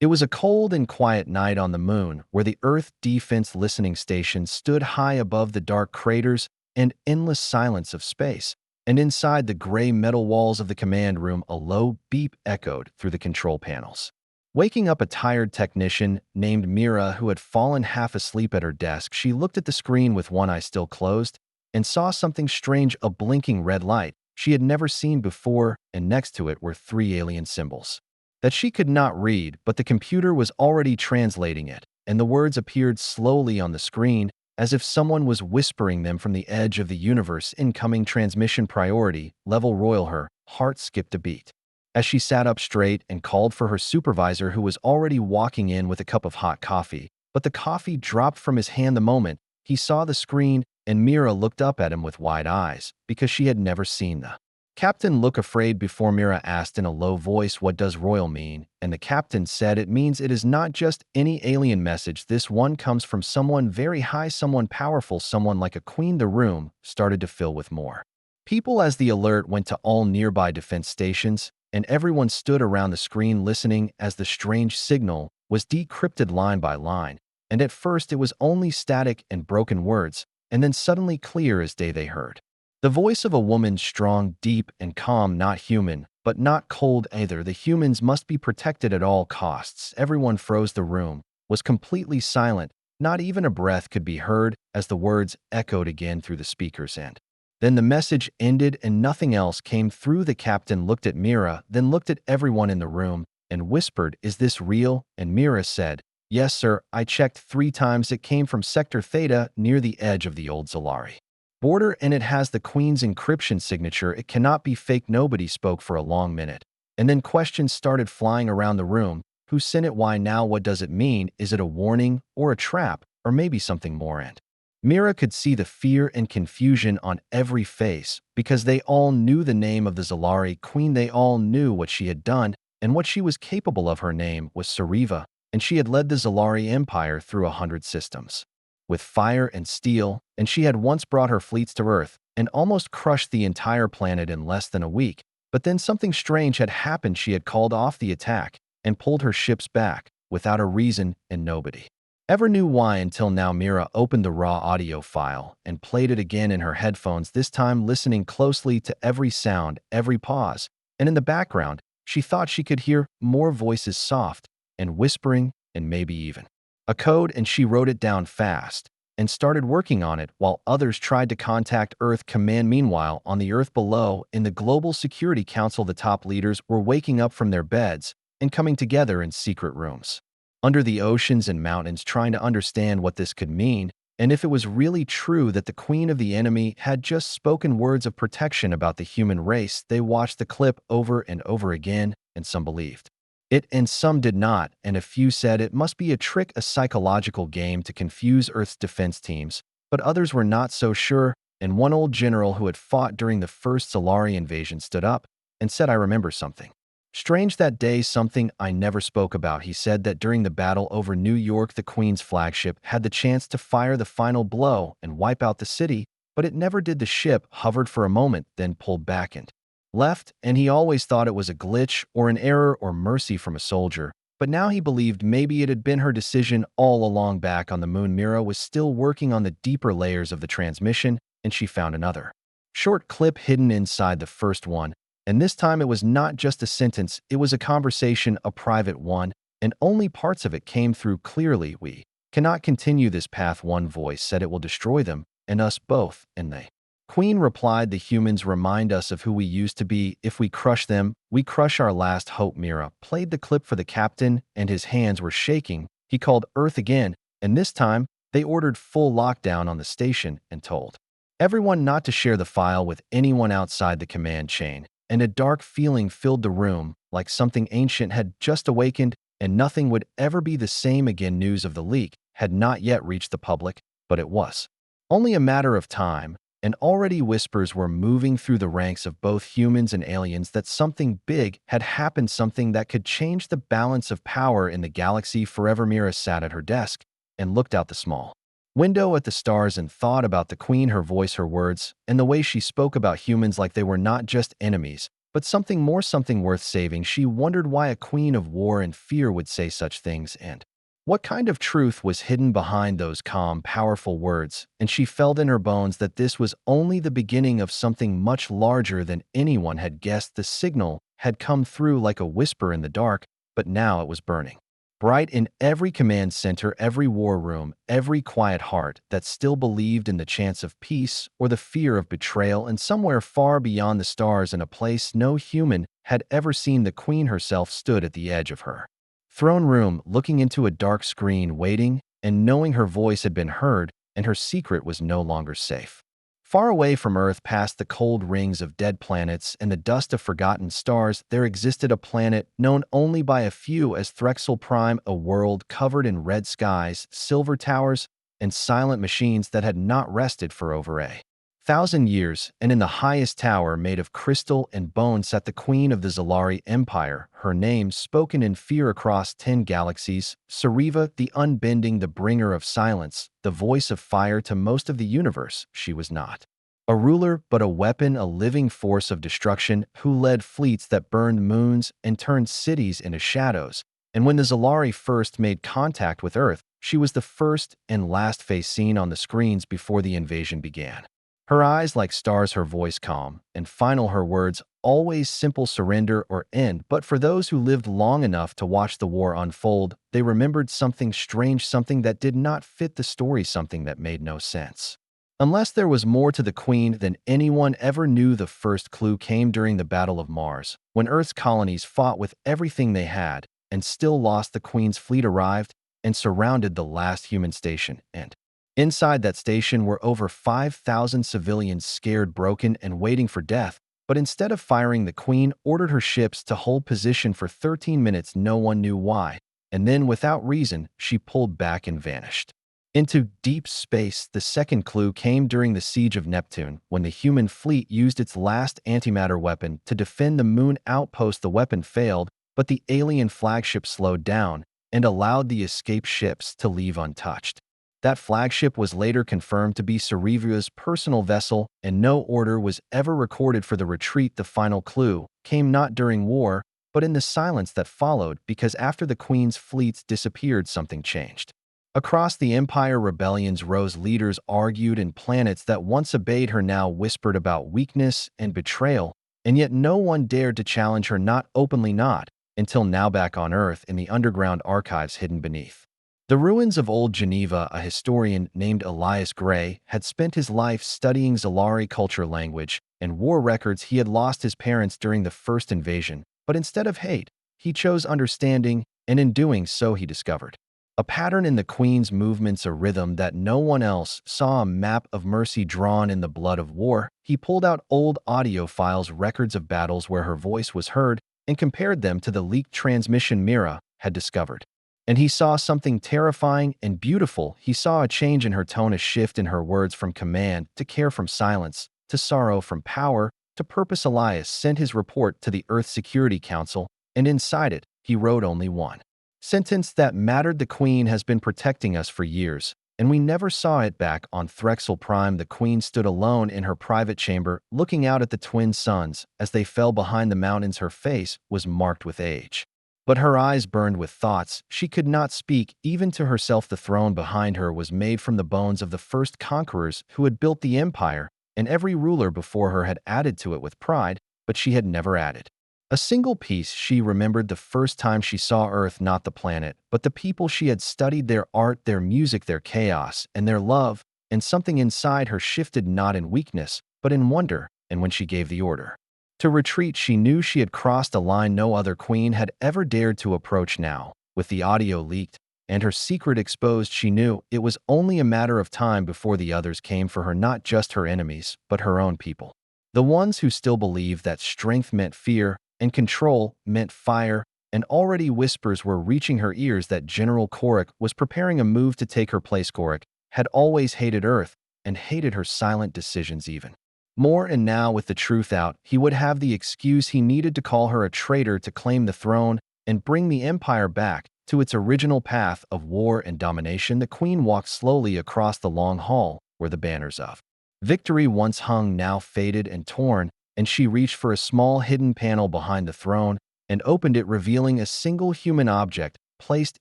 It was a cold and quiet night on the moon, where the Earth Defense Listening Station stood high above the dark craters and endless silence of space. And inside the gray metal walls of the command room, a low beep echoed through the control panels. Waking up a tired technician named Mira, who had fallen half asleep at her desk, she looked at the screen with one eye still closed and saw something strange, a blinking red light she had never seen before, and next to it were three alien symbols that she could not read, but the computer was already translating it, and the words appeared slowly on the screen as if someone was whispering them from the edge of the universe. Incoming transmission priority, level royal. Her heart skipped a beat as she sat up straight and called for her supervisor, who was already walking in with a cup of hot coffee. But the coffee dropped from his hand the moment he saw the screen, and Mira looked up at him with wide eyes, because she had never seen the captain look afraid before. Mira asked in a low voice, "What does royal mean?" And the captain said, "It means it is not just any alien message. This one comes from someone very high, someone powerful, someone like a queen." The room started to fill with more people as the alert went to all nearby defense stations, and everyone stood around the screen listening as the strange signal was decrypted line by line. And at first it was only static and broken words, and then suddenly clear as day they heard the voice of a woman, strong, deep, and calm, not human, but not cold either. The humans must be protected at all costs. Everyone froze. The room was completely silent. Not even a breath could be heard as the words echoed again through the speakers. And then the message ended and nothing else came through. The captain looked at Mira, then looked at everyone in the room and whispered, "Is this real?" And Mira said, "Yes, sir. I checked 3 times. It came from Sector Theta, near the edge of the old Zolari border, and it has the Queen's encryption signature. It cannot be fake." Nobody spoke for a long minute, and then questions started flying around the room. Who sent it? Why now? What does it mean? Is it a warning or a trap, or maybe something more? And Mira could see the fear and confusion on every face, because they all knew the name of the Zolari Queen. They all knew what she had done and what she was capable of. Her name was Sariva, and she had led the Zolari Empire through 100 systems with fire and steel, and she had once brought her fleets to Earth and almost crushed the entire planet in less than a week. But then something strange had happened. She had called off the attack and pulled her ships back without a reason, and nobody ever knew why until now. Mira opened the raw audio file and played it again in her headphones, this time listening closely to every sound, every pause, and in the background, she thought she could hear more voices, soft and whispering, and maybe even a code. And she wrote it down fast and started working on it while others tried to contact Earth Command. Meanwhile, on the Earth below, in the Global Security Council, the top leaders were waking up from their beds and coming together in secret rooms under the oceans and mountains, trying to understand what this could mean and if it was really true that the Queen of the Enemy had just spoken words of protection about the human race. They watched the clip over and over again, and some believed it and some did not, and a few said it must be a trick, a psychological game to confuse Earth's defense teams, but others were not so sure. And one old general who had fought during the first Solari invasion stood up and said, "I remember something strange that day, something I never spoke about." He said that during the battle over New York, the Queen's flagship had the chance to fire the final blow and wipe out the city, but it never did. The ship hovered for a moment, then pulled back and left, and he always thought it was a glitch or an error or mercy from a soldier. But now he believed maybe it had been her decision all along. Back on the moon, Mira was still working on the deeper layers of the transmission, and she found another short clip hidden inside the first one. And this time it was not just a sentence, it was a conversation, a private one, and only parts of it came through clearly. "We cannot continue this path," one voice said. "It will destroy them, and us both." And the Queen replied, "The humans remind us of who we used to be. If we crush them, we crush our last hope." Mira played the clip for the captain, and his hands were shaking. He called Earth again, and this time they ordered full lockdown on the station and told everyone not to share the file with anyone outside the command chain. And a dark feeling filled the room, like something ancient had just awakened and nothing would ever be the same again. News of the leak had not yet reached the public, but it was only a matter of time, and already whispers were moving through the ranks of both humans and aliens that something big had happened, something that could change the balance of power in the galaxy forever. Mira sat at her desk and looked out the small window at the stars and thought about the Queen, her voice, her words, and the way she spoke about humans like they were not just enemies, but something worth saving. She wondered why a queen of war and fear would say such things, and what kind of truth was hidden behind those calm, powerful words. And she felt in her bones that this was only the beginning of something much larger than anyone had guessed. The signal had come through like a whisper in the dark, but now it was burning bright in every command center, every war room, every quiet heart that still believed in the chance of peace or the fear of betrayal. And somewhere far beyond the stars, in a place no human had ever seen, the queen herself stood at the edge of her throne room, looking into a dark screen, waiting, and knowing her voice had been heard and her secret was no longer safe. Far away from Earth, past the cold rings of dead planets and the dust of forgotten stars, there existed a planet known only by a few as Threxel Prime, a world covered in red skies, silver towers, and silent machines that had not rested for over 1,000 years. And in the highest tower, made of crystal and bone, sat the queen of the Zalari Empire, her name spoken in fear across 10 galaxies, Sariva, the unbending, the bringer of silence, the voice of fire to most of the universe. She was not a ruler, but a weapon, a living force of destruction, who led fleets that burned moons and turned cities into shadows. And when the Zalari first made contact with Earth, she was the first and last face seen on the screens before the invasion began. Her eyes like stars, her voice calm, and final, her words always simple: surrender or end. But for those who lived long enough to watch the war unfold, they remembered something strange, something that did not fit the story, something that made no sense. Unless there was more to the queen than anyone ever knew. The first clue came during the Battle of Mars, when Earth's colonies fought with everything they had and still lost. The queen's fleet arrived and surrounded the last human station, and inside that station were over 5,000 civilians, scared, broken, and waiting for death. But instead of firing, the queen ordered her ships to hold position for 13 minutes. No one knew why. And then, without reason, she pulled back and vanished into deep space. The second clue came during the siege of Neptune, when the human fleet used its last antimatter weapon to defend the moon outpost. The weapon failed, but the alien flagship slowed down and allowed the escaped ships to leave untouched. That flagship was later confirmed to be Sariva's personal vessel, and no order was ever recorded for the retreat. The final clue came not during war, but in the silence that followed, because after the queen's fleets disappeared, something changed. Across the empire, rebellions rose, leaders argued, and planets that once obeyed her now whispered about weakness and betrayal, and yet no one dared to challenge her, not openly, not until now. Back on Earth, in the underground archives hidden beneath the ruins of old Geneva, a historian named Elias Gray had spent his life studying Zalari culture, language, and war records. He had lost his parents during the first invasion, but instead of hate, he chose understanding, and in doing so he discovered a pattern in the queen's movements, a rhythm that no one else saw, a map of mercy drawn in the blood of war. He pulled out old audio files, records of battles where her voice was heard, and compared them to the leaked transmission Mira had discovered. And he saw something terrifying and beautiful. He saw a change in her tone, a shift in her words, from command to care, from silence to sorrow, from power to purpose. Elias sent his report to the Earth Security Council, and inside it, he wrote only one sentence that mattered: the queen has been protecting us for years, and we never saw it. Back on Threxel Prime, the queen stood alone in her private chamber, looking out at the twin suns as they fell behind the mountains. Her face was marked with age, but her eyes burned with thoughts. She could not speak, even to herself. The throne behind her was made from the bones of the first conquerors who had built the empire, and every ruler before her had added to it with pride, but she had never added a single piece. She remembered the first time she saw Earth, not the planet, but the people. She had studied their art, their music, their chaos, and their love, and something inside her shifted, not in weakness, but in wonder. And when she gave the order to retreat, she knew she had crossed a line no other queen had ever dared to approach. Now, with the audio leaked and her secret exposed, she knew it was only a matter of time before the others came for her, not just her enemies, but her own people. The ones who still believed that strength meant fear and control meant fire, and already whispers were reaching her ears that General Korik was preparing a move to take her place. Korik had always hated Earth and hated her silent decisions even more, and now, with the truth out, he would have the excuse he needed to call her a traitor, to claim the throne and bring the empire back to its original path of war and domination. The queen walked slowly across the long hall where the banners of victory once hung, now faded and torn, and she reached for a small hidden panel behind the throne and opened it, revealing a single human object placed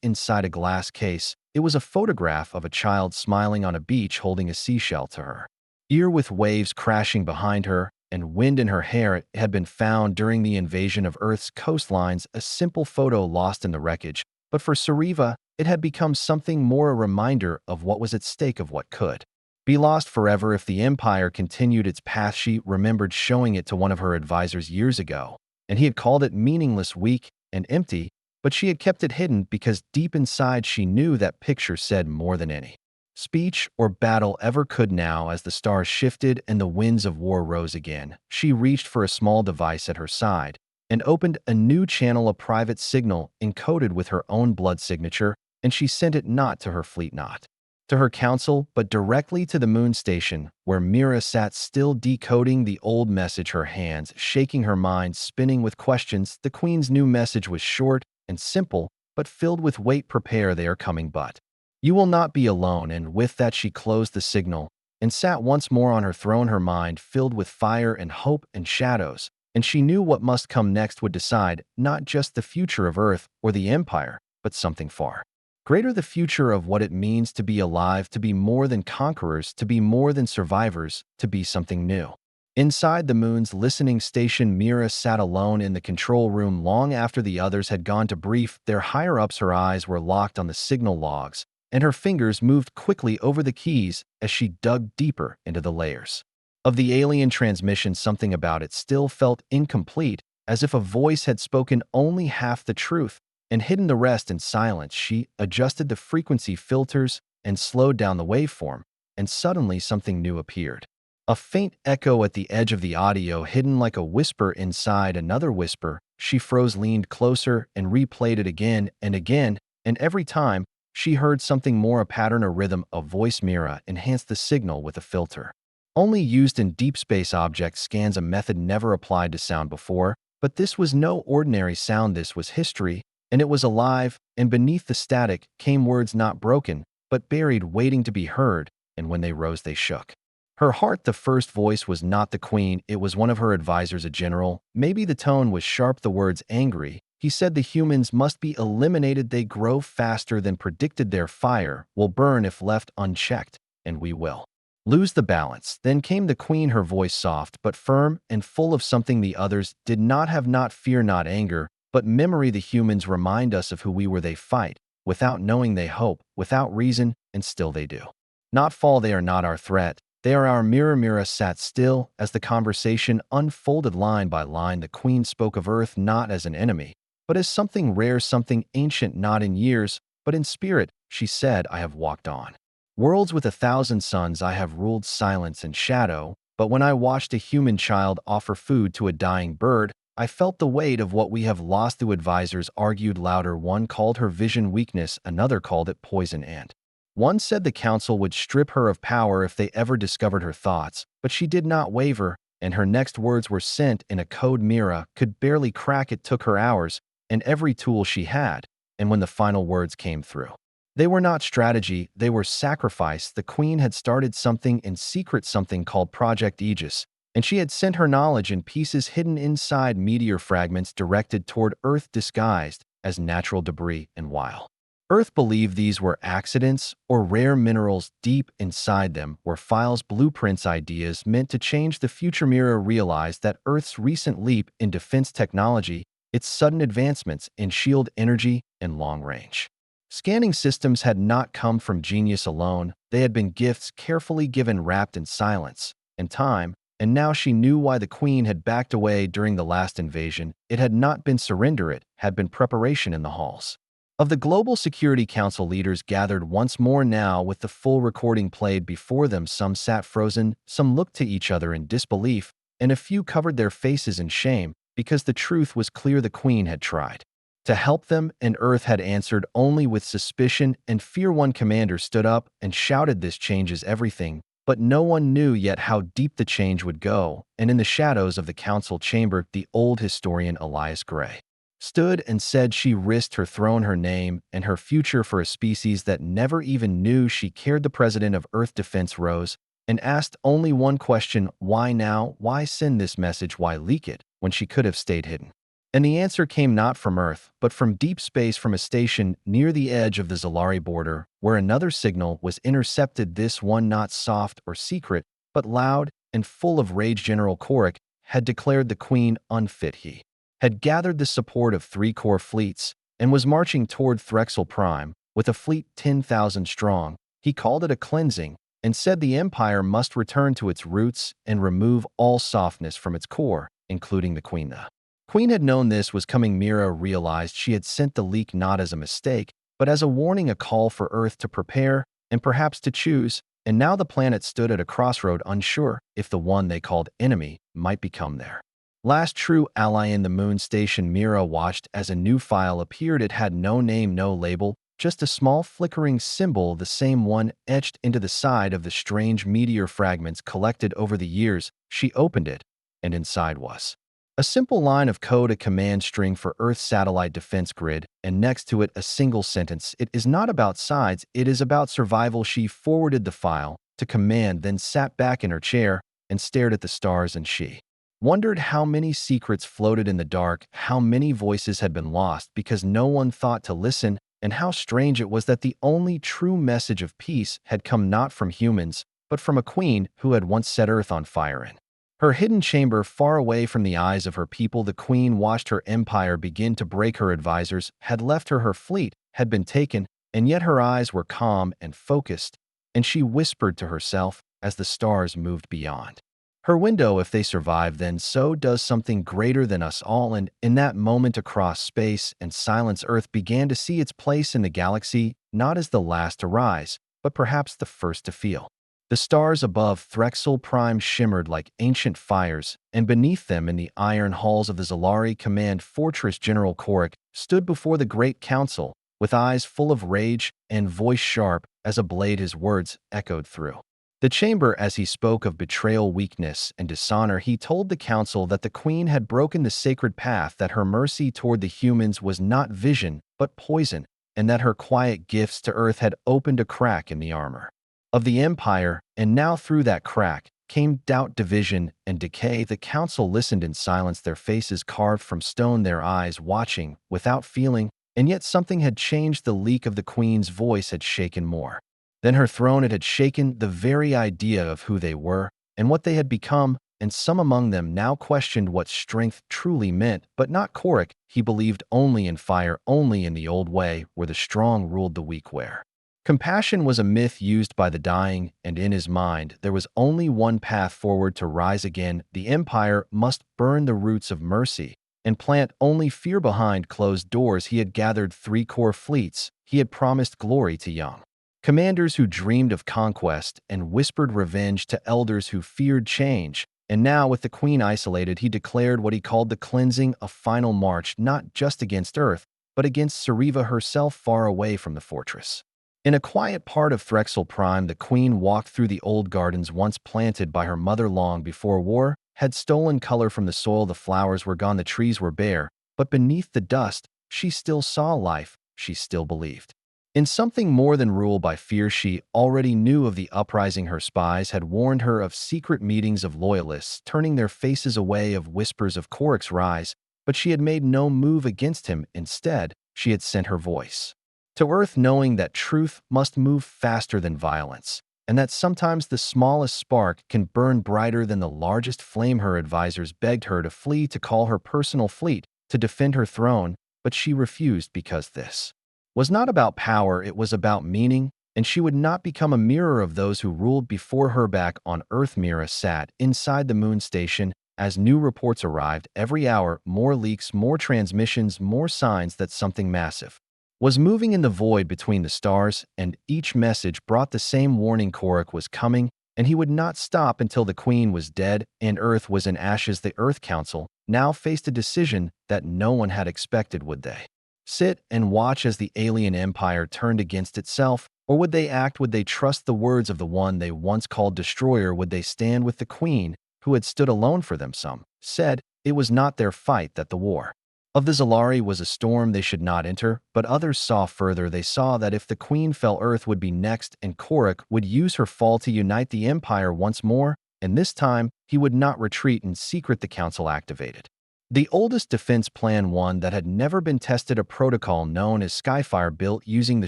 inside a glass case. It was a photograph of a child smiling on a beach holding a seashell to her ear, with waves crashing behind her and wind in her hair. It had been found during the invasion of Earth's coastlines, a simple photo lost in the wreckage, but for Sariva, it had become something more, a reminder of what was at stake, of what could be lost forever if the Empire continued its path. She remembered showing it to one of her advisors years ago, and he had called it meaningless, weak, and empty, but she had kept it hidden because deep inside she knew that picture said more than any speech or battle ever could. Now, as the stars shifted and the winds of war rose again, she reached for a small device at her side and opened a new channel, a private signal encoded with her own blood signature, and she sent it not to her fleet, not to her council, but directly to the moon station, where Mira sat still decoding the old message, her hands shaking, her mind spinning with questions. The Queen's new message was short and simple, but filled with weight. Prepare, they are coming, but you will not be alone. And with that she closed the signal and sat once more on her throne, her mind filled with fire and hope and shadows, and she knew what must come next would decide not just the future of Earth or the Empire, but something far greater, the future of what it means to be alive, to be more than conquerors, to be more than survivors, to be something new. Inside the moon's listening station, Mira sat alone in the control room long after the others had gone to brief their higher-ups. Her eyes were locked on the signal logs, and her fingers moved quickly over the keys as she dug deeper into the layers of the alien transmission. Something about it still felt incomplete, as if a voice had spoken only half the truth and hidden the rest in silence. She adjusted the frequency filters and slowed down the waveform, and suddenly something new appeared. A faint echo at the edge of the audio, hidden like a whisper inside another whisper. She froze, leaned closer, and replayed it again, and every time she heard something more, a pattern, a rhythm, a voice. Mira enhanced the signal with a filter only used in deep space object scans, a method never applied to sound before. But this was no ordinary sound. This was history, and it was alive, and beneath the static came words not broken, but buried, waiting to be heard, and when they rose they shook her heart. The first voice was not the Queen, it was one of her advisors, a general. Maybe the tone was sharp, the words angry. He said, the humans must be eliminated. They grow faster than predicted. Their fire will burn if left unchecked, and we will lose the balance. Then came the Queen, her voice soft but firm and full of something the others did not have, not fear, not anger, but memory. The humans remind us of who we were. They fight without knowing, they hope without reason, and still they do not fall. They are not our threat, they are our mirror. Mira sat still as the conversation unfolded line by line. The Queen spoke of Earth not as an enemy, but as something rare, something ancient, not in years, but in spirit. She said, I have walked on worlds with 1,000 suns, I have ruled silence and shadow, but when I watched a human child offer food to a dying bird, I felt the weight of what we have lost. The advisors argued louder. One called her vision weakness, another called it poison, and one said the council would strip her of power if they ever discovered her thoughts. But she did not waver, and her next words were sent in a code Mira could barely crack. It took her hours and every tool she had, and when the final words came through, they were not strategy, they were sacrifice. The Queen had started something in secret, something called Project Aegis, and she had sent her knowledge in pieces hidden inside meteor fragments directed toward Earth, disguised as natural debris. And while Earth believed these were accidents or rare minerals, deep inside them were files, blueprints, ideas meant to change the future. Mira realized that Earth's recent leap in defense technology, its sudden advancements in shield energy and long-range scanning systems, had not come from genius alone. They had been gifts carefully given, wrapped in silence and time. And now she knew why the Queen had backed away during the last invasion. It had not been surrender, it had been preparation. In the halls of the Global Security Council, leaders gathered once more now with the full recording played before them. Some sat frozen, some looked to each other in disbelief, and a few covered their faces in shame, because the truth was clear. The Queen had tried to help them, and Earth had answered only with suspicion and fear. One commander stood up and shouted, this changes everything. But no one knew yet how deep the change would go, and in the shadows of the council chamber, the old historian Elias Gray stood and said she risked her throne, her name, and her future for a species that never even knew she cared. The president of Earth Defense rose and asked only one question: why now? Why send this message? Why leak it when she could have stayed hidden? And the answer came not from Earth, but from deep space, from a station near the edge of the Zalari border, where another signal was intercepted, this one not soft or secret, but loud and full of rage. General Korik had declared the Queen unfit. He had gathered the support of 3 core fleets and was marching toward Threxel Prime with a fleet 10,000 strong. He called it a cleansing and said the Empire must return to its roots and remove all softness from its core, including the Queen. The Queen had known this was coming. Mira realized she had sent the leak not as a mistake, but as a warning, a call for Earth to prepare and perhaps to choose. And now the planet stood at a crossroad, unsure if the one they called enemy might become their last true ally. In the moon station, Mira watched as a new file appeared. It had no name, no label, just a small flickering symbol, the same one etched into the side of the strange meteor fragments collected over the years. She opened it, and inside was a simple line of code, a command string for Earth's satellite defense grid, and next to it a single sentence: "It is not about sides, it is about survival." She forwarded the file to command, then sat back in her chair and stared at the stars, and she wondered how many secrets floated in the dark, how many voices had been lost because no one thought to listen, and how strange it was that the only true message of peace had come not from humans, but from a queen who had once set Earth on fire. In her hidden chamber, far away from the eyes of her people, the Queen watched her empire begin to break. Her advisors had left her, her fleet had been taken, and yet her eyes were calm and focused, and she whispered to herself as the stars moved beyond her window: if they survive, then so does something greater than us all. And in that moment, across space and silence, Earth began to see its place in the galaxy, not as the last to rise, but perhaps the first to feel. The stars above Threxel Prime shimmered like ancient fires, and beneath them, in the iron halls of the Zalari command fortress, General Korik stood before the great council, with eyes full of rage and voice sharp as a blade. His words echoed through the chamber as he spoke of betrayal, weakness, and dishonor. He told the council that the Queen had broken the sacred path, that her mercy toward the humans was not vision, but poison, and that her quiet gifts to Earth had opened a crack in the armor of the Empire, and now through that crack came doubt, division, and decay. The council listened in silence, their faces carved from stone, their eyes watching without feeling, and yet something had changed. The leak of the Queen's voice had shaken more than her throne. It had shaken the very idea of who they were and what they had become, and some among them now questioned what strength truly meant. But not Korik. He believed only in fire, only in the old way, where the strong ruled the weak, where compassion was a myth used by the dying, and in his mind there was only one path forward: to rise again. The Empire must burn the roots of mercy and plant only fear behind closed doors. He had gathered 3 core fleets. He had promised glory to young commanders who dreamed of conquest, and whispered revenge to elders who feared change. And now, with the Queen isolated, he declared what he called the cleansing, a final march, not just against Earth, but against Sariva herself, far away from the fortress. In a quiet part of Threxel Prime, the Queen walked through the old gardens once planted by her mother long before war had stolen color from the soil. The flowers were gone, the trees were bare, but beneath the dust, she still saw life. She still believed in something more than rule by fear. She already knew of the uprising. Her spies had warned her of secret meetings of loyalists, turning their faces away, of whispers of Korik's rise, but she had made no move against him. Instead, she had sent her voice to Earth, knowing that truth must move faster than violence, and that sometimes the smallest spark can burn brighter than the largest flame. Her advisors begged her to flee, to call her personal fleet, to defend her throne, but she refused because this was not about power, it was about meaning, and she would not become a mirror of those who ruled before her. Back on Earth, Mira sat inside the moon station as new reports arrived every hour, more leaks, more transmissions, more signs that something massive was moving in the void between the stars, and each message brought the same warning: Korik was coming, and he would not stop until the Queen was dead and Earth was in ashes. The Earth Council now faced a decision that no one had expected. Would they sit and watch as the alien empire turned against itself, or would they act? Would they trust the words of the one they once called destroyer? Would they stand with the Queen, who had stood alone for them? Some said it was not their fight, that the war of the Zalari was a storm they should not enter, but others saw further. They saw that if the queen fell, Earth would be next, and Korik would use her fall to unite the Empire once more, and this time he would not retreat in secret. The council activated the oldest defense plan, one that had never been tested, a protocol known as Skyfire, built using the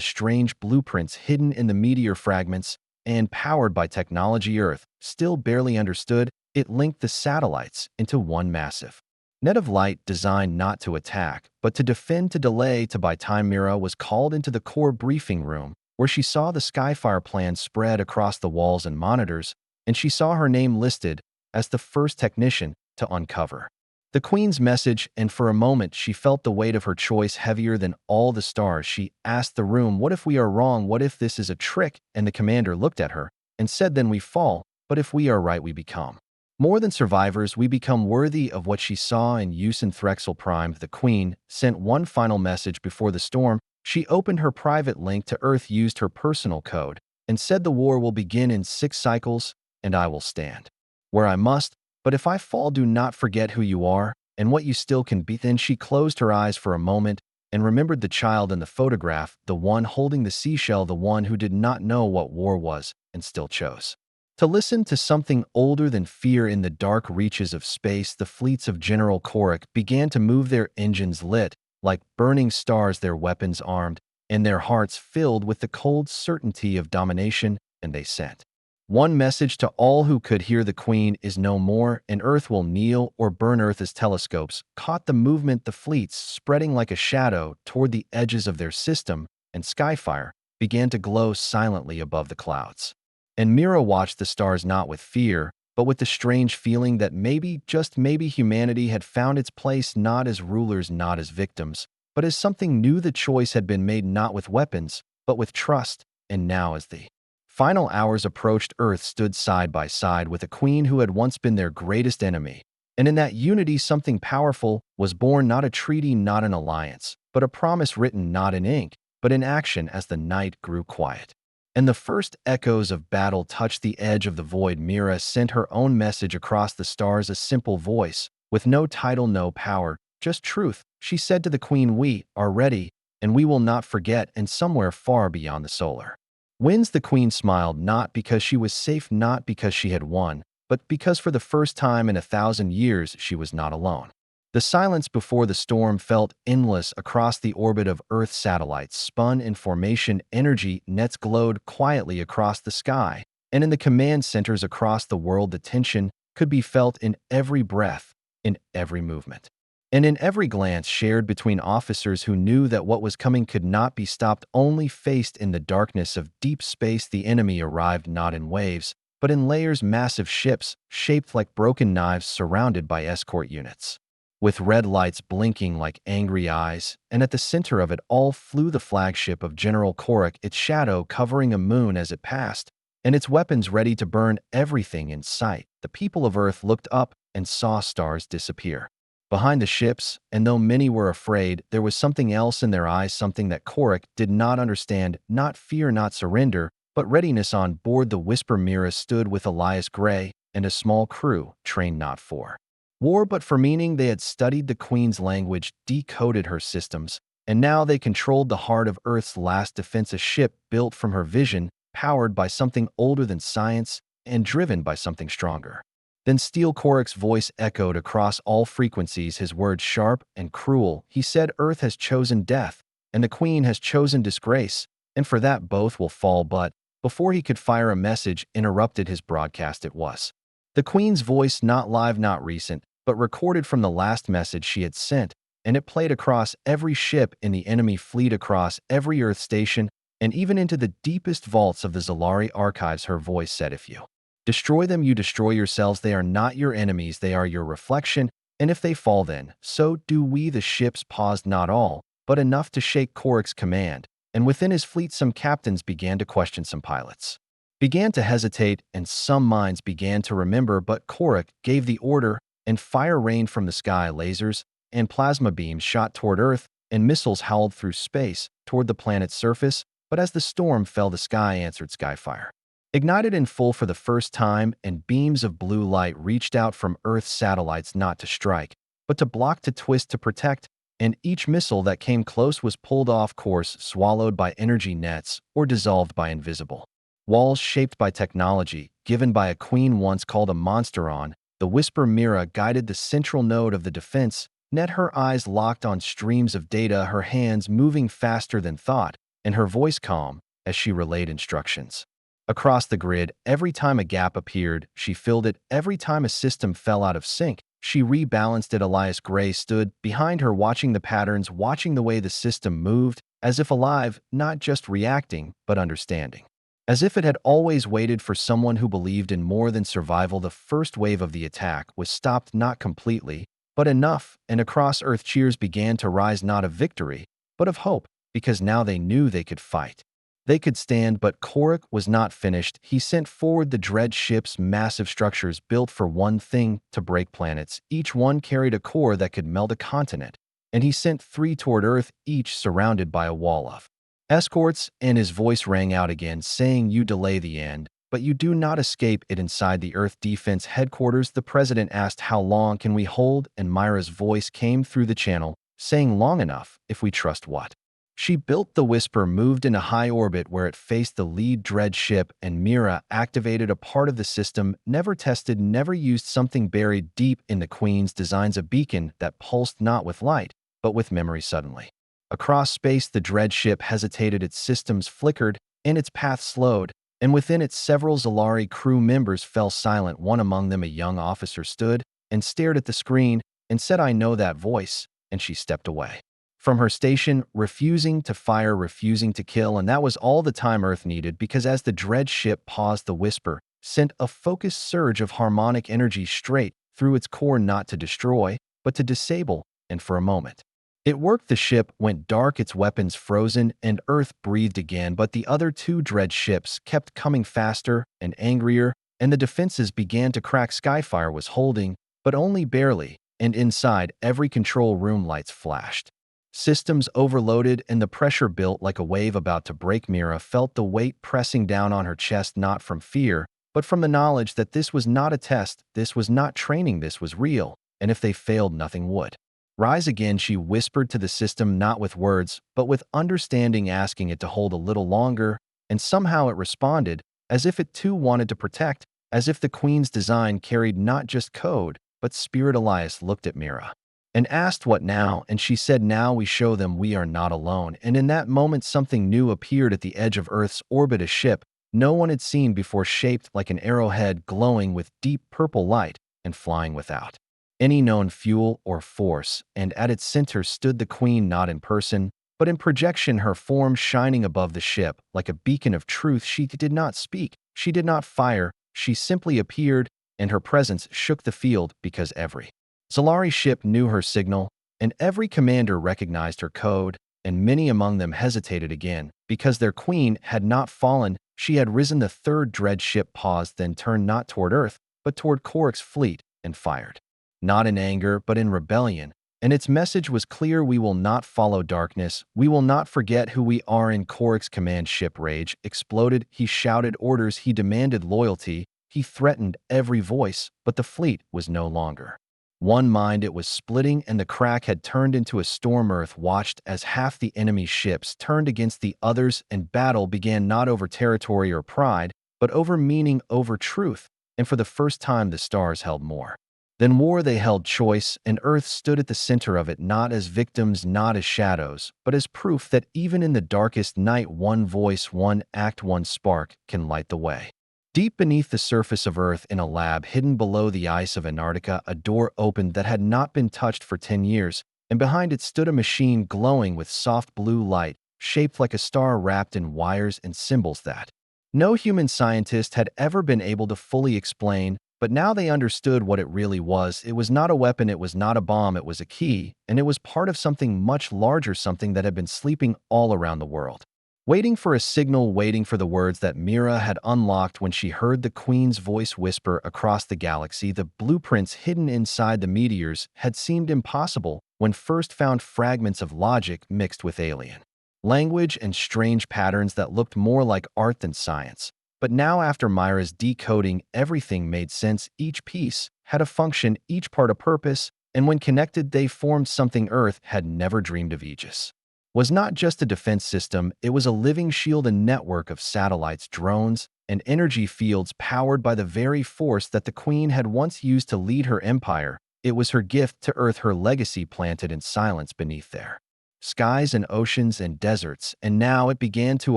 strange blueprints hidden in the meteor fragments and powered by technology Earth still barely understood. It linked the satellites into one massive net of light designed not to attack, but to defend, to delay, to buy time. Mira was called into the core briefing room, where she saw the Skyfire plan spread across the walls and monitors, and she saw her name listed as the first technician to uncover the Queen's message, and for a moment she felt the weight of her choice heavier than all the stars. She asked the room, "What if we are wrong? What if this is a trick?" And the commander looked at her and said, "Then we fall, but if we are right, we become more than survivors. We become worthy of what." She saw in use in Threxel Prime. The Queen sent one final message before the storm. She opened her private link to Earth, used her personal code, and said, "The war will begin in 6 cycles, and I will stand where I must. But if I fall, do not forget who you are and what you still can be." Then she closed her eyes for a moment and remembered the child in the photograph, the one holding the seashell, the one who did not know what war was and still chose to listen to something older than fear. In the dark reaches of space, the fleets of General Korik began to move, their engines lit like burning stars, their weapons armed, and their hearts filled with the cold certainty of domination. And they sent one message to all who could hear: the Queen is no more, and Earth will kneel or burn. Earth as telescopes caught the movement, the fleets spreading like a shadow toward the edges of their system, and Skyfire began to glow silently above the clouds. And Mira watched the stars not with fear, but with the strange feeling that maybe, just maybe, humanity had found its place, not as rulers, not as victims, but as something new. The choice had been made not with weapons, but with trust, and now as the final hours approached, Earth stood side by side with a queen who had once been their greatest enemy. And in that unity, something powerful was born, not a treaty, not an alliance, but a promise written not in ink, but in action. As the night grew quiet and the first echoes of battle touched the edge of the void, Mira sent her own message across the stars, a simple voice, with no title, no power, just truth. She said to the Queen, "We are ready, and we will not forget." And somewhere far beyond the solar winds, the Queen smiled, not because she was safe, not because she had won, but because for the first time in 1,000 years she was not alone. The silence before the storm felt endless across the orbit of Earth. Satellites spun in formation, energy nets glowed quietly across the sky, and in the command centers across the world the tension could be felt in every breath, in every movement, and in every glance shared between officers who knew that what was coming could not be stopped, only faced. In the darkness of deep space, the enemy arrived not in waves, but in layers, massive ships shaped like broken knives surrounded by escort units with red lights blinking like angry eyes, and at the center of it all flew the flagship of General Korik, its shadow covering a moon as it passed, and its weapons ready to burn everything in sight. The people of Earth looked up and saw stars disappear behind the ships, and though many were afraid, there was something else in their eyes, something that Korik did not understand, not fear, not surrender, but readiness. On board the Whisper, Mira stood with Elias Gray and a small crew, trained not for war but for meaning. They had studied the Queen's language, decoded her systems, and now they controlled the heart of Earth's last defense, a ship built from her vision, powered by something older than science and driven by something stronger. Then Steel. Korik's voice echoed across all frequencies, his words sharp and cruel. He said, "Earth has chosen death, and the Queen has chosen disgrace, and for that both will fall." But before he could fire, a message interrupted his broadcast. It was the Queen's voice, not live, not recent, but recorded from the last message she had sent, and it played across every ship in the enemy fleet, across every Earth station, and even into the deepest vaults of the Zalari archives. Her voice said, "If you destroy them, you destroy yourselves. They are not your enemies, they are your reflection, and if they fall, then so do we." The ships paused, not all, but enough to shake Korik's command, and within his fleet some captains began to question, some pilots began to hesitate, and some minds began to remember. But Korik gave the order, and fire rained from the sky. Lasers and plasma beams shot toward Earth, and missiles howled through space toward the planet's surface. But as the storm fell, the sky answered. Skyfire ignited in full for the first time, and beams of blue light reached out from Earth's satellites, not to strike, but to block, to twist, to protect. and each missile that came close was pulled off course, swallowed by energy nets, or dissolved by invisible walls shaped by technology, given by a queen once called a monsteron. The Whisper Mira guided the central node of the defense net, her eyes locked on streams of data, her hands moving faster than thought, and her voice calm as she relayed instructions. Across the grid, every time a gap appeared, she filled it. Every time a system fell out of sync, she rebalanced it. Elias Gray stood behind her, watching the patterns, watching the way the system moved, as if alive, not just reacting, but understanding. As if it had always waited for someone who believed in more than survival. The first wave of the attack was stopped, not completely, but enough, and across Earth cheers began to rise, not of victory, but of hope, because now they knew they could fight. They could stand, but Korik was not finished. He sent forward the dread ships, massive structures built for one thing, to break planets. Each one carried a core that could melt a continent, and he sent 3 toward Earth, each surrounded by a wall of escorts, and his voice rang out again, saying, "You delay the end, but you do not escape it." Inside the Earth Defense Headquarters, the president asked, "How long can we hold?" And Myra's voice came through the channel, saying, "Long enough, if we trust what she built." The Whisper moved into high orbit where it faced the lead dread ship, and Mira activated a part of the system never tested, never used, something buried deep in the Queen's designs, a beacon that pulsed not with light, but with memory. Suddenly, across space, the dread ship hesitated, its systems flickered, and its path slowed, and within it several Zalari crew members fell silent. One among them, a young officer, stood and stared at the screen and said, "I know that voice," and she stepped away from her station, refusing to fire, refusing to kill, and that was all the time Earth needed, because as the dread ship paused, the Whisper sent a focused surge of harmonic energy straight through its core, not to destroy, but to disable, and for a moment it worked. The ship went dark, its weapons frozen, and Earth breathed again. But the other 2 dread ships kept coming faster and angrier, and the defenses began to crack. Skyfire was holding, but only barely, and inside every control room lights flashed. Systems overloaded, and the pressure built like a wave about to break. Mira felt the weight pressing down on her chest, not from fear, but from the knowledge that this was not a test, this was not training, this was real, and if they failed, nothing would rise again. She whispered to the system, not with words, but with understanding, asking it to hold a little longer, and somehow it responded, as if it too wanted to protect, as if the Queen's design carried not just code, but spirit. Elias looked at Mira and asked, "What now?" And she said, "Now we show them we are not alone." And in that moment, something new appeared at the edge of Earth's orbit, a ship no one had seen before, shaped like an arrowhead, glowing with deep purple light and flying without any known fuel or force, and at its center stood the Queen, not in person, but in projection, her form shining above the ship like a beacon of truth. She did not speak, she did not fire, she simply appeared, and her presence shook the field, because every Zalari ship knew her signal, and every commander recognized her code, and many among them hesitated again, because their queen had not fallen. She had risen. The 3rd dread ship paused, then turned not toward Earth, but toward Korik's fleet, and fired. Not in anger, but in rebellion, and its message was clear: we will not follow darkness, we will not forget who we are. In Korik's command, ship rage exploded. He shouted orders, he demanded loyalty, he threatened every voice, but the fleet was no longer one mind. It was splitting, and the crack had turned into a storm. Earth watched as half the enemy ships turned against the others, and battle began, not over territory or pride, but over meaning, over truth, and for the first time the stars held more than war. They held choice, and Earth stood at the center of it, not as victims, not as shadows, but as proof that even in the darkest night, one voice, one act, one spark can light the way. Deep beneath the surface of Earth, in a lab hidden below the ice of Antarctica, a door opened that had not been touched for 10 years, and behind it stood a machine glowing with soft blue light, shaped like a star, wrapped in wires and symbols that no human scientist had ever been able to fully explain. But now they understood what it really was. It was not a weapon, it was not a bomb, it was a key, and it was part of something much larger, something that had been sleeping all around the world, waiting for a signal, waiting for the words that Mira had unlocked when she heard the Queen's voice whisper across the galaxy. The blueprints hidden inside the meteors had seemed impossible when first found, fragments of logic mixed with alien language and strange patterns that looked more like art than science. But now, after Myra's decoding, everything made sense. Each piece had a function, each part a purpose, and when connected, they formed something Earth had never dreamed of. Aegis was not just a defense system, it was a living shield, a network of satellites, drones, and energy fields powered by the very force that the Queen had once used to lead her empire. It was her gift to Earth, her legacy planted in silence beneath their skies and oceans and deserts, and now it began to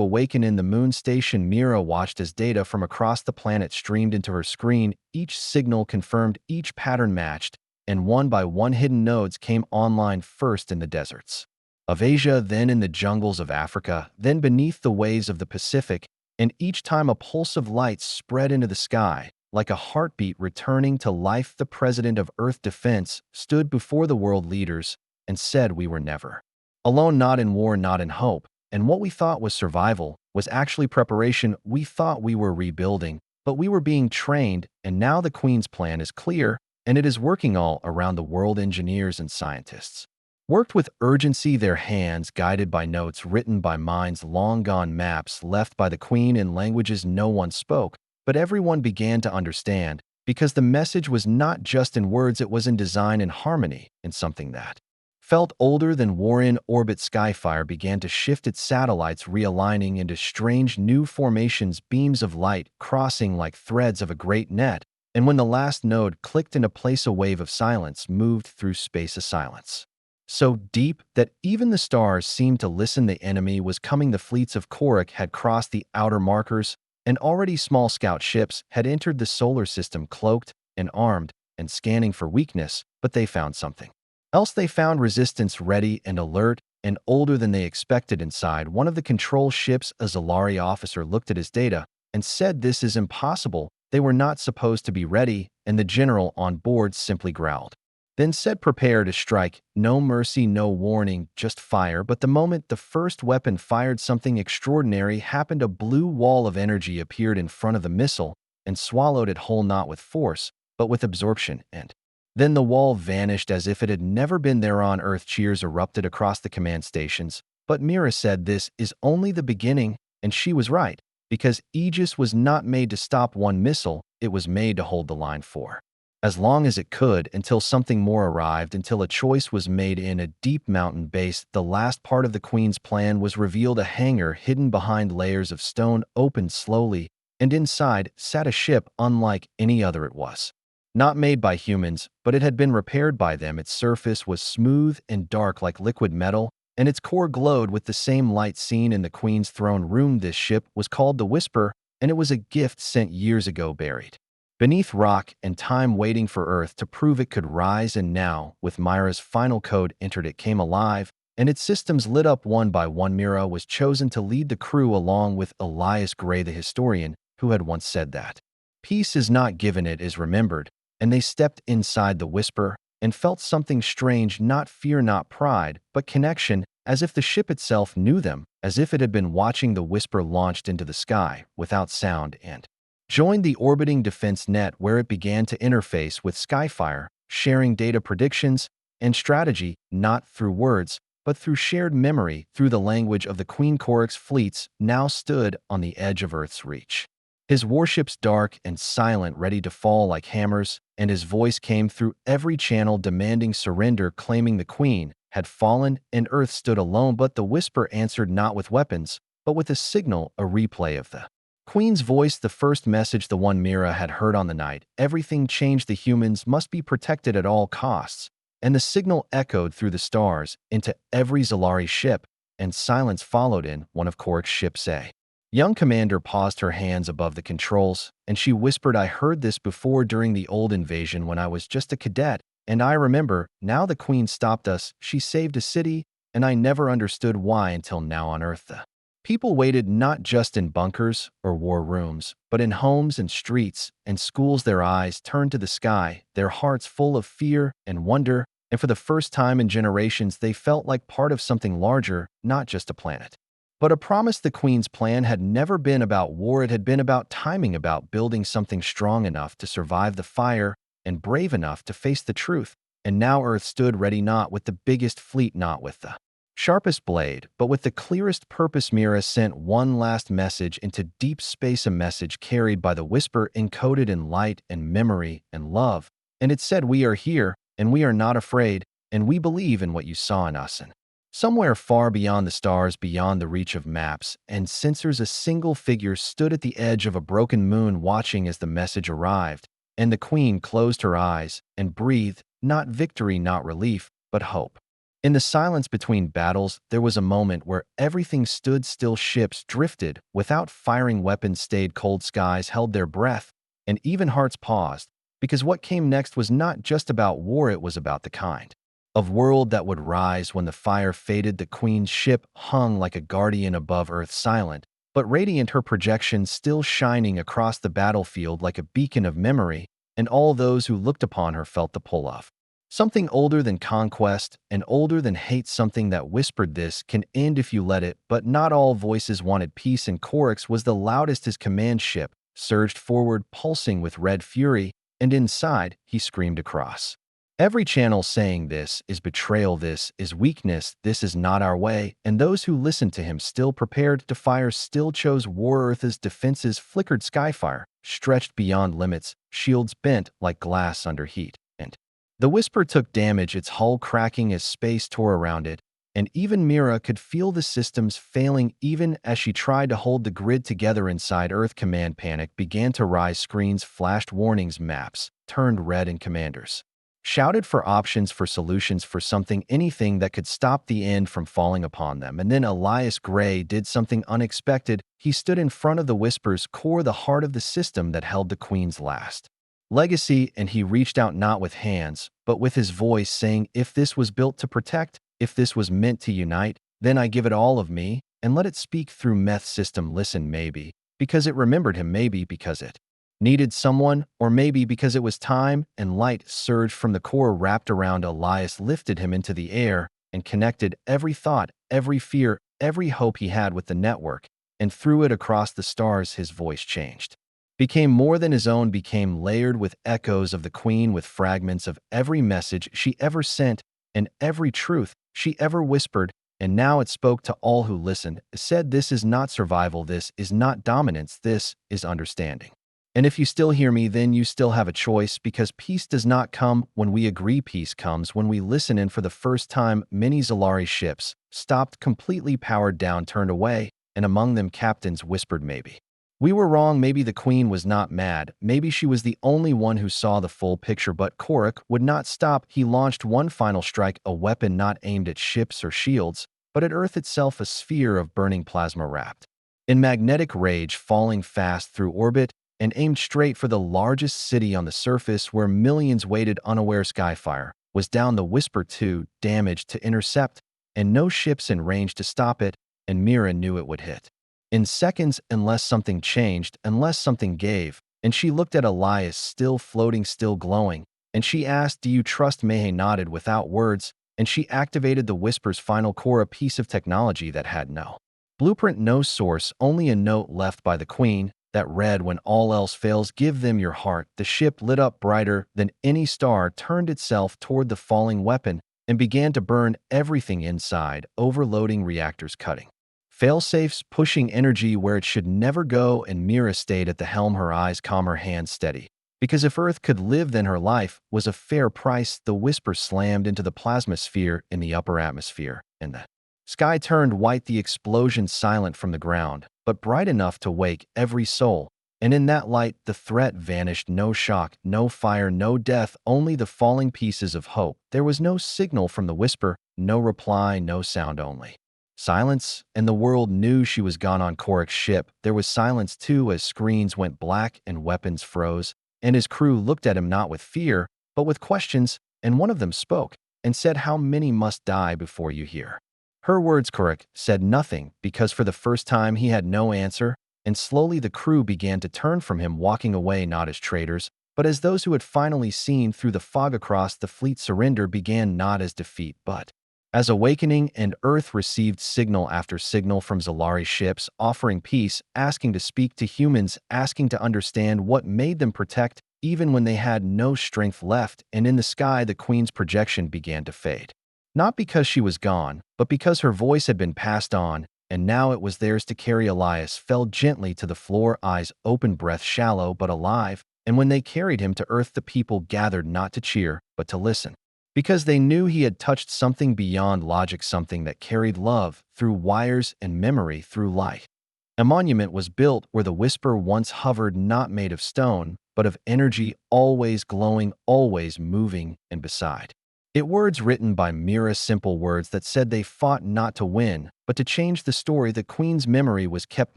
awaken. In the moon station, Mira watched as data from across the planet streamed into her screen. Each signal confirmed, each pattern matched, and one by one hidden nodes came online, first in the deserts of Asia, then in the jungles of Africa, then beneath the waves of the Pacific, and each time a pulse of light spread into the sky, like a heartbeat returning to life. The president of Earth Defense stood before the world leaders and said, "We were never alone, not in war, not in hope, and what we thought was survival was actually preparation. We thought we were rebuilding, but we were being trained, and now the Queen's plan is clear, and it is working all around the world." Engineers and scientists worked with urgency, their hands guided by notes written by minds long gone, maps left by the Queen in languages no one spoke, but everyone began to understand, because the message was not just in words, it was in design and harmony, in something that felt older than war. In orbit, Skyfire began to shift, its satellites realigning into strange new formations, beams of light crossing like threads of a great net, and when the last node clicked into place, a wave of silence moved through space, a silence so deep that even the stars seemed to listen. The enemy was coming. The fleets of Korak had crossed the outer markers, and already small scout ships had entered the solar system, cloaked and armed and scanning for weakness, but they found something else. They found resistance, ready and alert, and older than they expected. Inside one of the control ships, a Zalari officer looked at his data and said, "This is impossible. They were not supposed to be ready," and the general on board simply growled, then said, "Prepare to strike. No mercy, no warning, just fire." But the moment the first weapon fired, something extraordinary happened. A blue wall of energy appeared in front of the missile and swallowed it whole, not with force, but with absorption, and then the wall vanished as if it had never been there on Earth. Cheers erupted across the command stations, but Mira said this is only the beginning, and she was right, because Aegis was not made to stop one missile, it was made to hold the line for as long as it could, until something more arrived, until a choice was made. In a deep mountain base, the last part of the Queen's plan was revealed. A hangar hidden behind layers of stone opened slowly, and inside sat a ship unlike any other. It was not made by humans, but it had been repaired by them. Its surface was smooth and dark like liquid metal, and its core glowed with the same light seen in the Queen's throne room. This ship was called the Whisper, and it was a gift sent years ago, buried beneath rock and time, waiting for Earth to prove it could rise. And now, with Myra's final code entered, it came alive, and its systems lit up one by one. Mira was chosen to lead the crew along with Elias Gray, the historian, who had once said that peace is not given, it is remembered. And they stepped inside the Whisper and felt something strange, not fear, not pride, but connection, as if the ship itself knew them, as if it had been watching. The Whisper launched into the sky without sound and joined the orbiting defense net, where it began to interface with Skyfire, sharing data, predictions, and strategy, not through words, but through shared memory, through the language of the Queen. Korak's fleets now stood on the edge of Earth's reach, his warships dark and silent, ready to fall like hammers, and his voice came through every channel demanding surrender, claiming the Queen had fallen and Earth stood alone. But the Whisper answered not with weapons, but with a signal, a replay of the Queen's voice, the first message, the one Mira had heard on the night. Everything changed. The humans must be protected at all costs, and the signal echoed through the stars into every Zalari ship, and silence followed. In one of Korak's ships, a young commander paused, her hands above the controls, and she whispered, "I heard this before, during the old invasion when I was just a cadet, and I remember. Now the Queen stopped us, she saved a city, and I never understood why until now. On Earth, the people waited, not just in bunkers or war rooms, but in homes and streets and schools. Their eyes turned to the sky, their hearts full of fear and wonder, and for the first time in generations they felt like part of something larger, not just a planet, but a promise." The Queen's plan had never been about war, it had been about timing, about building something strong enough to survive the fire and brave enough to face the truth. And now Earth stood ready, not with the biggest fleet, not with the sharpest blade, but with the clearest purpose. Mira sent one last message into deep space, a message carried by the Whisper, encoded in light and memory and love, and it said, "We are here, and we are not afraid, and we believe in what you saw in us. And somewhere far beyond the stars, beyond the reach of maps and sensors, a single figure stood at the edge of a broken moon watching as the message arrived, and the queen closed her eyes and breathed, not victory, not relief, but hope. In the silence between battles, there was a moment where everything stood still. Ships drifted without firing, weapons stayed cold, skies held their breath, and even hearts paused, because what came next was not just about war, it was about the kind of world that would rise when the fire faded. The queen's ship hung like a guardian above Earth, silent but radiant, her projection still shining across the battlefield like a beacon of memory, and all those who looked upon her felt the pull of something older than conquest and older than hate, something that whispered, "This can end if you let it." But not all voices wanted peace, and Korik's was the loudest. His command ship surged forward, pulsing with red fury, and inside, he screamed across every channel, saying, "This is betrayal, this is weakness, this is not our way." And those who listened to him still prepared to fire, still chose war. Earth's defenses flickered, skyfire stretched beyond limits, shields bent like glass under heat. And the whisper took damage, its hull cracking as space tore around it, and even Mira could feel the systems failing even as she tried to hold the grid together inside Earth. Command panic began to rise, screens flashed warnings, maps turned red, and commanders shouted for options, for solutions, for something, anything that could stop the end from falling upon them. And then Elias Gray did something unexpected. He stood in front of the whisper's core, the heart of the system that held the queen's last legacy, and he reached out, not with hands, but with his voice, saying, "If this was built to protect, if this was meant to unite, then I give it all of me, and let it speak through Meth system. Listen, maybe because it remembered him, maybe because it needed someone, or maybe because it was time." And light surged from the core, wrapped around Elias, lifted him into the air, and connected every thought, every fear, every hope he had with the network, and threw it across the stars. His voice changed, became more than his own, became layered with echoes of the queen, with fragments of every message she ever sent and every truth she ever whispered. And now it spoke to all who listened. It said, "This is not survival, this is not dominance, this is understanding. And if you still hear me, then you still have a choice, because peace does not come when we agree. Peace comes when we listen." And for the first time, many Zalari ships stopped, completely powered down, turned away, and among them captains whispered, "Maybe we were wrong, maybe the queen was not mad, maybe she was the only one who saw the full picture." But Korik would not stop. He launched one final strike, a weapon not aimed at ships or shields, but at Earth itself, a sphere of burning plasma wrapped in magnetic rage, falling fast through orbit and aimed straight for the largest city on the surface, where millions waited unaware. Skyfire was down, the whisper too damaged to intercept, and no ships in range to stop it, and Mira knew it would hit in seconds unless something changed, unless something gave. And she looked at Elias, still floating, still glowing, and she asked, "Do you trust?" Mehe nodded without words, and she activated the whisper's final core, a piece of technology that had no blueprint, no source, only a note left by the queen that read, "When all else fails, give them your heart." The ship lit up brighter than any star, turned itself toward the falling weapon, and began to burn everything inside, overloading reactors, cutting failsafes, pushing energy where it should never go. And Mira stayed at the helm, her eyes calm, her hands steady. Because if Earth could live, then her life was a fair price. The whisper slammed into the plasma sphere in the upper atmosphere, and the sky turned white, the explosion silent from the ground, but bright enough to wake every soul. And in that light, the threat vanished. No shock, no fire, no death, only the falling pieces of hope. There was no signal from the whisper, no reply, no sound, only silence. And the world knew she was gone. On Korik's ship, there was silence too, as screens went black and weapons froze. And his crew looked at him, not with fear, but with questions. And one of them spoke and said, "How many must die before you hear her words?" Korik said nothing, because for the first time he had no answer. And slowly the crew began to turn from him, walking away not as traitors, but as those who had finally seen through the fog. Across the fleet, surrender began not as defeat, but as awakening. And Earth received signal after signal from Zalari ships, offering peace, asking to speak to humans, asking to understand what made them protect, even when they had no strength left. And in the sky, the queen's projection began to fade. Not because she was gone, but because her voice had been passed on, and now it was theirs to carry. Elias fell gently to the floor, eyes open, breath shallow but alive. And when they carried him to Earth, the people gathered not to cheer, but to listen. because they knew he had touched something beyond logic, something that carried love through wires and memory through light. A monument was built where the whisper once hovered, not made of stone, but of energy, always glowing, always moving, and beside it words written by Mira, simple words that said they fought not to win, but to change the story. The Queen's memory was kept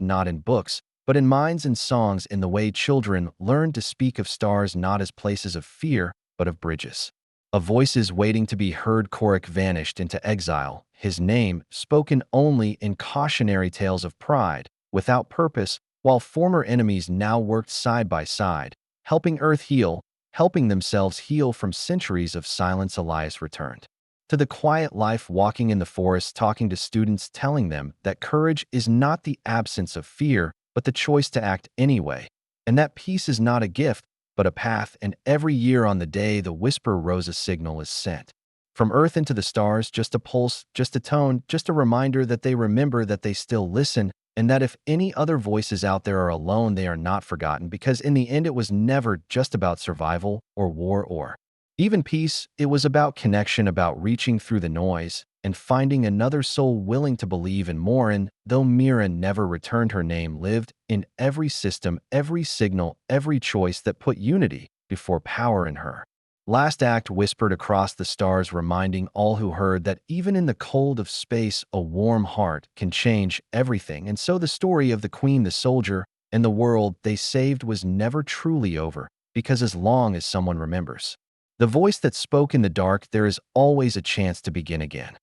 not in books, but in minds and songs, in the way children learned to speak of stars not as places of fear, but of bridges. Of voices waiting to be heard, Korik vanished into exile, his name spoken only in cautionary tales of pride, without purpose, while former enemies now worked side by side, helping Earth heal, helping themselves heal from centuries of silence. Elias returned to the quiet life, walking in the forest, talking to students, telling them that courage is not the absence of fear, but the choice to act anyway, and that peace is not a gift, but a path. And every year on the day the whisper rose, a signal is sent from Earth into the stars, just a pulse, just a tone, just a reminder that they remember, that they still listen, and that if any other voices out there are alone, they are not forgotten, because in the end it was never just about survival or war or even peace. It was about connection, about reaching through the noise and finding another soul willing to believe in more. And though Mira never returned, her name lived in every system, every signal, every choice that put unity before power. In her last act whispered across the stars, reminding all who heard that even in the cold of space, a warm heart can change everything. And so the story of the Queen, the soldier, and the world they saved was never truly over, because as long as someone remembers the voice that spoke in the dark, there is always a chance to begin again.